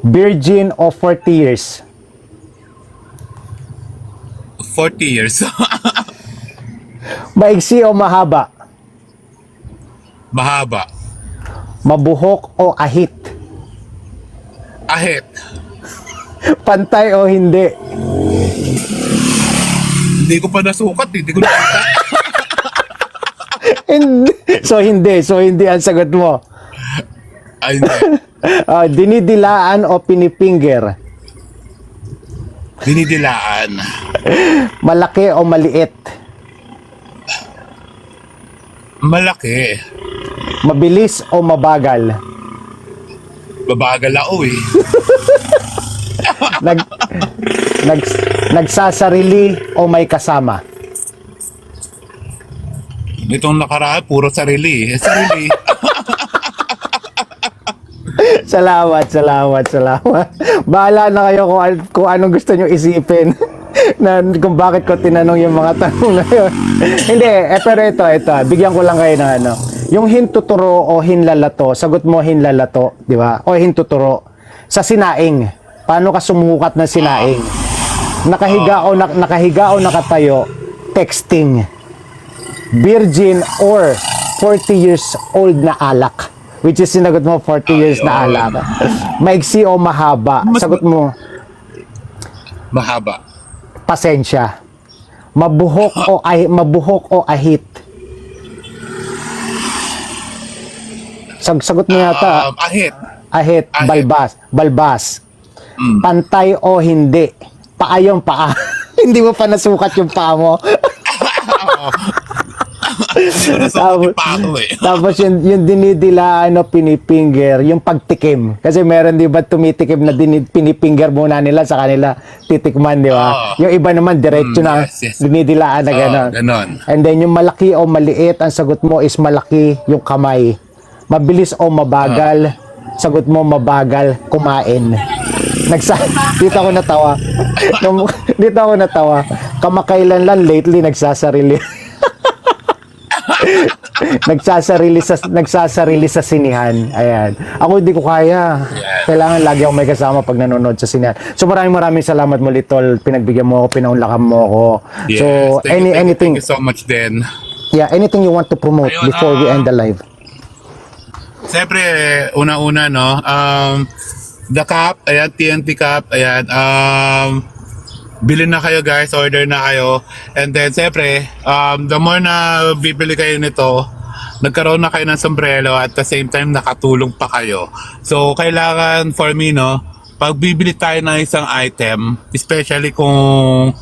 S1: Virgin o 40 years?
S2: 40 years.
S1: Maigsi o mahaba?
S2: Mahaba.
S1: Mabuhok o ahit?
S2: Ahit.
S1: Pantay o hindi?
S2: Hindi ko pa nasukat. Hindi ko nakita.
S1: So hindi ang sagot mo.
S2: Ay, hindi.
S1: Dinidilaan o pinipinger?
S2: Dinidilaan.
S1: Malaki o maliit?
S2: Malaki.
S1: Mabilis o mabagal?
S2: Babagal ako eh.
S1: Nagsasarili o may kasama?
S2: Itong nakaraan, puro sarili. Sarili.
S1: Salamat. Bahala na kayo kung anong gusto nyo isipin. Kung bakit ko tinanong yung mga tanong na yun. Hindi, pero ito. Bigyan ko lang kayo ng ano. Yung hintuturo o hinlalato, sagot mo hinlalato, di ba? O hintuturo. Sa sinaing, paano ka sumukat ng sinaing? Nakahiga o nakatayo, texting. Virgin or 40 years old na alak. Which is sinagot mo 40 years na alak. Maigsi o mahaba? Sagot mo
S2: Mahaba.
S1: pasensya. Mabuhok o ahit? Sagot mo yata.
S2: Ahit.
S1: Balbas. Pantay o hindi? Paa yung paa. Hindi mo pa nasukat yung paa mo. Tapos yung dinidilaan o pinipinger, yung pagtikim. Kasi meron di ba tumitikim na pinipinger muna nila sa kanila titikman, di ba? Yung iba naman diretso na dinidilaan na gano'n. And then yung malaki o maliit, ang sagot mo is malaki yung kamay. Mabilis o mabagal, sagot mo mabagal, kumain. Dito ako natawa. Kamakailan lang lately nagsasarili. nagsasarili sa sinihan. Ayan. Ako hindi ko kaya. Kailangan lagi akong may kasama pag nanonood sa sinihan. So maraming salamat mo, Litol. Pinagbigyan mo ako, pinaunlakan mo ako.
S2: Yes,
S1: So anything
S2: thank you so much then.
S1: Yeah, anything you want to promote before we end the live?
S2: Siyempre, una-una, no? The cup, ayan, TNT cup, ayan, bilhin na kayo guys, order na kayo. And then, siyempre, the more na bibili kayo nito, nagkaroon na kayo ng sombrero at the same time nakatulong pa kayo. So, kailangan for me, no, pag bibili tayo ng isang item, especially kung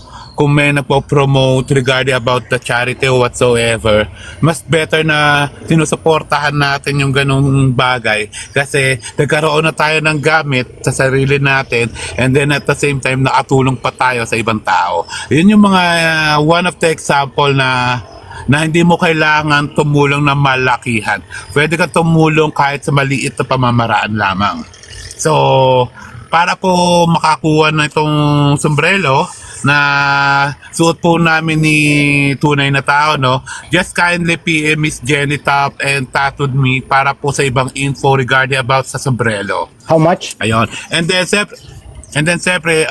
S2: may nagpo-promote regarding about the charity or whatsoever, mas better na sinusuportahan natin yung ganung bagay kasi nagkaroon na tayo ng gamit sa sarili natin and then at the same time nakatulong pa tayo sa ibang tao. Yun yung mga one of the example na hindi mo kailangan tumulong ng malakihan. Pwede ka tumulong kahit sa maliit na pamamaraan lamang. So, para po makakuha na itong sombrero na suot po namin ni tunay na tao, no? Just kindly PM Miss Jenny Top and Tattooed Me para po sa ibang info regarding about sa sombrero.
S1: How much?
S2: Ayun. And then siyempre,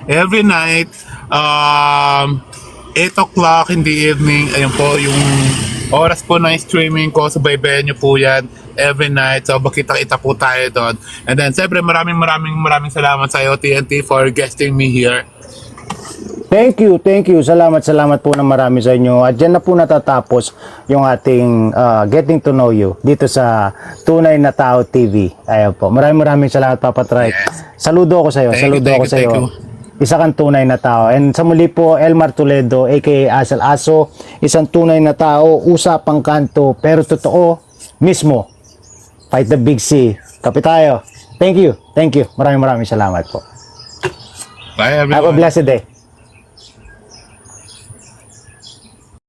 S2: every night 8 o'clock in the evening, ayun po yung oras po ng streaming ko, subaybayan nyo po yan every night. So, makita-kita po tayo doon. And then, siyempre, maraming salamat sa iyo, TNT, for guesting me here.
S1: Thank you. Salamat po ng marami sa inyo. At dyan na po natatapos yung ating Getting to Know You dito sa Tunay na Tao TV. Ayan po. Maraming salamat, Papa Trike.
S2: Yes.
S1: Saludo ako sa iyo.
S2: Thank you.
S1: Isa kang tunay na tao. And sa muli po, Elmar Toledo, aka Asal Aso, isang tunay na tao, usapang kanto, pero totoo mismo. Fight the big C. Kape tayo. Thank you. Maraming salamat po.
S2: Bye, everyone.
S1: Have a blessed day.